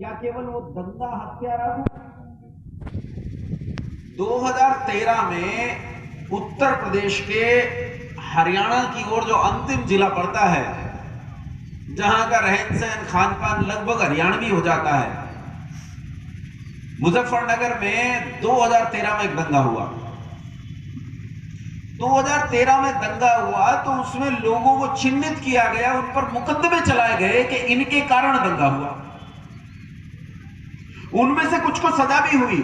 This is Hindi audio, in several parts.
क्या केवल वो दंगा हत्यारा था? 2013 में उत्तर प्रदेश के हरियाणा की ओर जो अंतिम जिला पड़ता है, जहां का रहन सहन खान पान लगभग हरियाणवी हो जाता है, मुजफ्फरनगर में 2013 में एक दंगा हुआ। 2013 में दंगा हुआ तो उसमें लोगों को चिन्हित किया गया, उन पर मुकदमे चलाए गए कि इनके कारण दंगा हुआ। उनमें से कुछ को सजा भी हुई,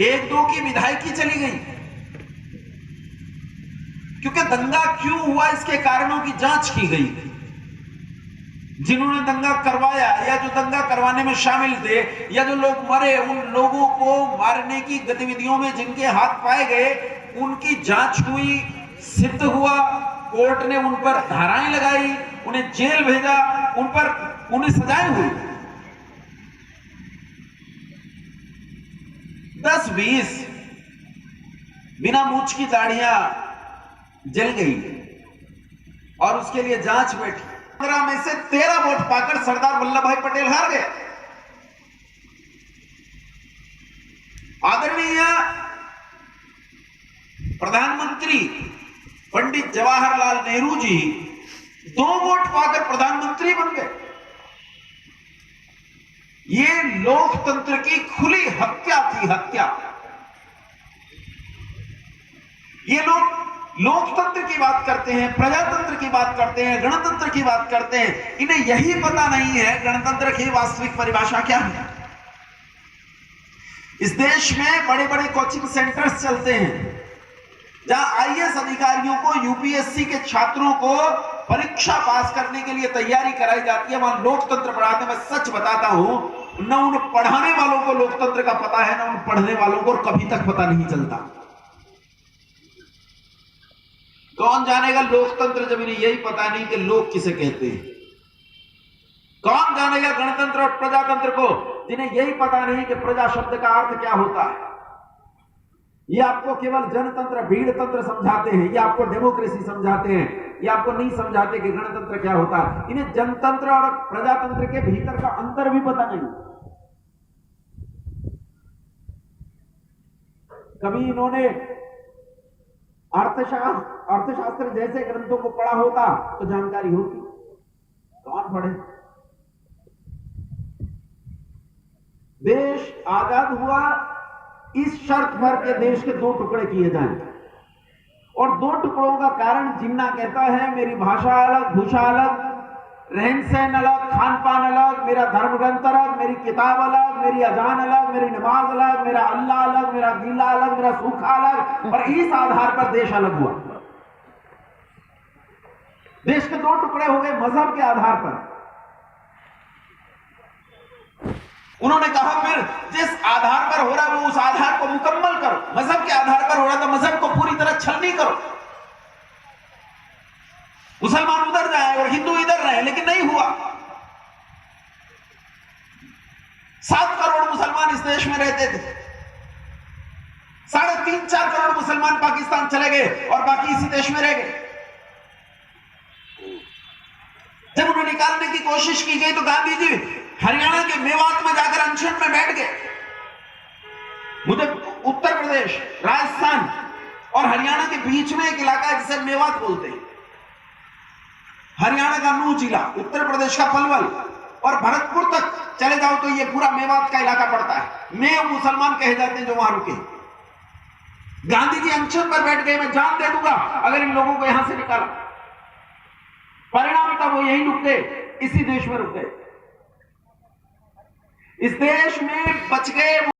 एक दो की विधायकी चली गई, क्योंकि दंगा क्यों हुआ इसके कारणों की जांच की गई। जिन्होंने दंगा करवाया या जो दंगा करवाने में शामिल थे या जो लोग मरे, उन लोगों को मारने की गतिविधियों में जिनके हाथ पाए गए, उनकी जांच हुई, सिद्ध हुआ, कोर्ट ने उन पर धाराएं लगाई, उन्हें जेल भेजा, उन्हें सजाएं हुई। 10-20 बिना मूंछ की दाढ़ियां जल गई और उसके लिए जांच बैठी। 15 में से 13 वोट पाकर सरदार वल्लभ भाई पटेल हार गए। आदरणीय प्रधानमंत्री पंडित जवाहरलाल नेहरू जी 2 वोट पाकर प्रधानमंत्री बन गए। ये लोकतंत्र की खुली हत्या थी, हत्या। ये लोग लोकतंत्र की बात करते हैं, प्रजातंत्र की बात करते हैं, गणतंत्र की बात करते हैं, इन्हें यही पता नहीं है गणतंत्र की वास्तविक परिभाषा क्या है। इस देश में बड़े बड़े कोचिंग सेंटर्स चलते हैं जहां आईएएस अधिकारियों को, यूपीएससी के छात्रों को परीक्षा पास करने के लिए तैयारी कराई जाती है, वहां लोकतंत्र पढ़ाते हैं। मैं सच बताता हूं, न उन पढ़ाने वालों को लोकतंत्र का पता है, न उन पढ़ने वालों को कभी तक पता नहीं चलता। कौन जानेगा लोकतंत्र जब इन्हें यही पता नहीं कि लोग किसे कहते हैं। कौन जानेगा गणतंत्र और प्रजातंत्र को जिन्हें यही पता नहीं कि प्रजा शब्द का अर्थ क्या होता है। ये आपको केवल जनतंत्र, भीड़ तंत्र समझाते हैं, ये आपको डेमोक्रेसी समझाते हैं, ये आपको नहीं समझाते कि गणतंत्र क्या होता है। इन्हें जनतंत्र और प्रजातंत्र के भीतर का अंतर भी पता नहीं। कभी इन्होंने अर्थशास्त्र जैसे ग्रंथों को पढ़ा होता तो जानकारी होती। कौन पढ़े? देश आजाद हुआ इस शर्त पर के देश के 2 टुकड़े किए जाएं, और 2 टुकड़ों का कारण जिन्ना कहता है मेरी भाषा अलग, भूषा अलग, रहन सहन अलग, खान पान अलग, मेरा धर्म ग्रंथ अलग, मेरी किताब अलग, मेरी अजान अलग, मेरी नमाज अलग, मेरा अल्लाह अलग, मेरा गीला अलग, मेरा सूखा अलग, और इस आधार पर देश अलग हुआ। देश के 2 टुकड़े हो गए मजहब के आधार पर। उन्होंने कहा फिर जिस आधार पर हो रहा है वो उस आधार को मुकम्मल करो। मजहब के आधार पर हो रहा था, मजहब को पूरी तरह छलनी करो। मुसलमान उधर जाए और हिंदू इधर रहे, लेकिन नहीं हुआ। 7 करोड़ मुसलमान इस देश में रहते थे, 3.5-4 करोड़ मुसलमान पाकिस्तान चले गए और बाकी इसी देश में रह गए। जब उन्हें निकालने की कोशिश की गई तो गांधी जी हरियाणा के मेवात में जाकर अनशन में बैठ गए। मुझे उत्तर प्रदेश, राजस्थान और हरियाणा के बीच में एक इलाका है जिसे मेवात बोलते हैं। हरियाणा का नूह जिला, उत्तर प्रदेश का पलवल और भरतपुर तक चले जाओ तो ये पूरा मेवात का इलाका पड़ता है। मेव मुसलमान कहे जाते हैं जो वहां रुके। गांधी जी अनशन पर बैठ गए, मैं जान दे दूंगा अगर इन लोगों को यहां से निकाला। परिणाम था वो यही रुक गए, इसी देश में रुक गए। इस देश में बच गए